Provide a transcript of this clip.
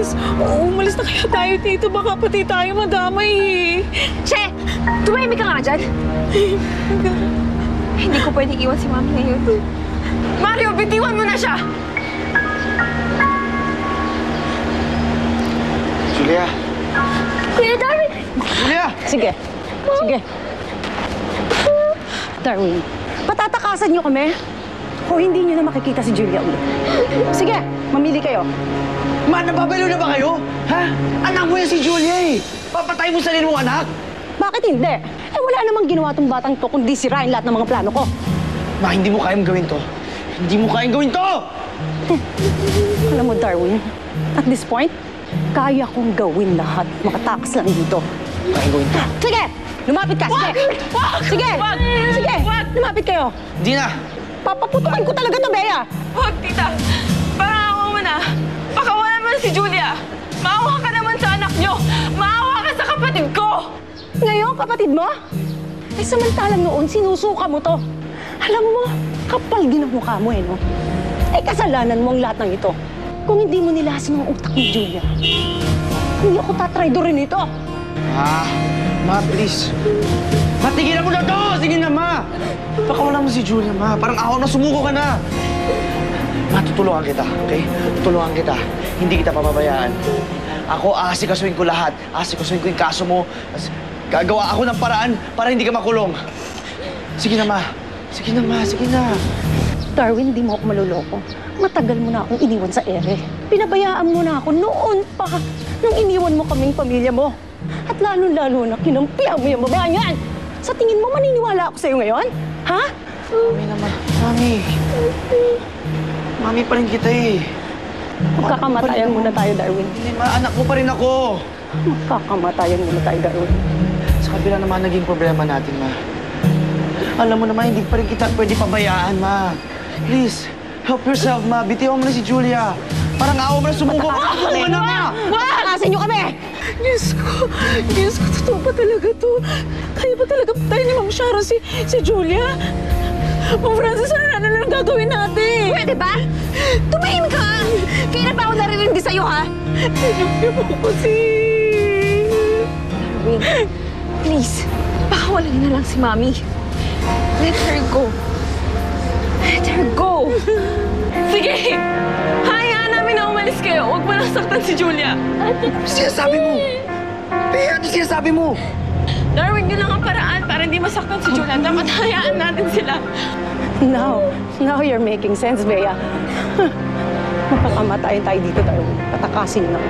Please, umalis na kaya tayo dito. Baka pati tayo madamay eh. Che! Tumahimik ka nga dyan. Hindi ko pwedeng iwan si Mami ngayon. Mario, bitiwan mo na siya! Julia! Kuya Darwin! Julia! Sige. Sige. Darwin, patatakasan niyo kami o hindi niyo na makikita si Julia ulit. Sige, mamili kayo. Ma, nababaliw na ba kayo? Ha? Anak mo yan si Julia eh! Papatay mo sarili mong anak! Bakit hindi? Eh wala namang ginawa tong batang to kundi sirain lahat ng mga plano ko. Ma, hindi mo kayang gawin to. Hindi mo kayang gawin to! Alam mo, Darwin, at this point, kaya kong gawin lahat. Makatakas lang dito. Kayang gawin to. Sige! Lumapit ka! Sige! Sige! Sige! Lumapit kayo! Hindi na! Papaputukan ko talaga to, Bea! Huwag, tita! Parang mo na! Pakawalan mo na si Julia! Maawa ka naman sa anak niyo! Maawa ka sa kapatid ko! Ngayon, kapatid mo? Eh, samantalang noon, sinusuka mo to. Alam mo, kapal din ang mukha mo eh, no? Eh, kasalanan mo ang lahat ng ito. Kung hindi mo nilasin ang utak ni Julia, hindi ako tatraydorin ito. Ma, please. Ma, tigilan mo na to! Sige na, Ma! Pakawalan mo si Julia, Ma. Parang ako na sumuko ka na. Ma, tutulungan kita, okay? Tutulungan kita. Hindi kita pababayaan. Ako, aasikasuhin ko lahat. Aasikasuhin ko yung kaso mo. Gagawa ako ng paraan para hindi ka makulong. Sige na, Ma. Sige na, Ma. Sige na. Darwin, hindi mo ako maluloko. Matagal mo na akong iniwan sa ere. Pinabayaan mo na ako noon pa nung iniwan mo kaming pamilya mo. At lalo-lalo na kinampihan mo yung babae yan. Sa tingin mo, maniniwala ako sa'yo ngayon? Ha? Mami naman. Mami. Mami pa rin kita eh. Magkakamatayan muna tayo, Darwin. Hindi, Ma. Anak mo pa rin ako. Magkakamatayan muna tayo, Darwin. Sa kabila naman naging problema natin, Ma. Alam mo naman, hindi pa rin kita pwede pabayaan, Ma. Please, help yourself, Ma. Bitiwan mo na si Julia. Parang awa mo na sumuko. Ako na, Ma! Patakasin niyo kami! Diyos ko, totoo ba talaga to? Kaya ba talaga tayo ni Ma'am Sharon si Julia? Ma'am Francis, ano na gagawin natin? Pwede ba? Tumahimik ka! Kaya na ba ako naririnig sa'yo, ha? Sinugyo mo kasi. Darwin, please, pakawalan na lang si Mami. Let her go. Let her go. Sige! Hayaan namin na umalis kayo. Huwag mo nang saktan si Julia. Ano sinasabi mo? Bea, ano sinasabi mo? Darwin, yun lang ang paraan para hindi masaktan si Julia. Dapat hayaan natin sila. Now you're making sense, Bea. Magkakamatayan tayo dito, Darwin. Patakasin na.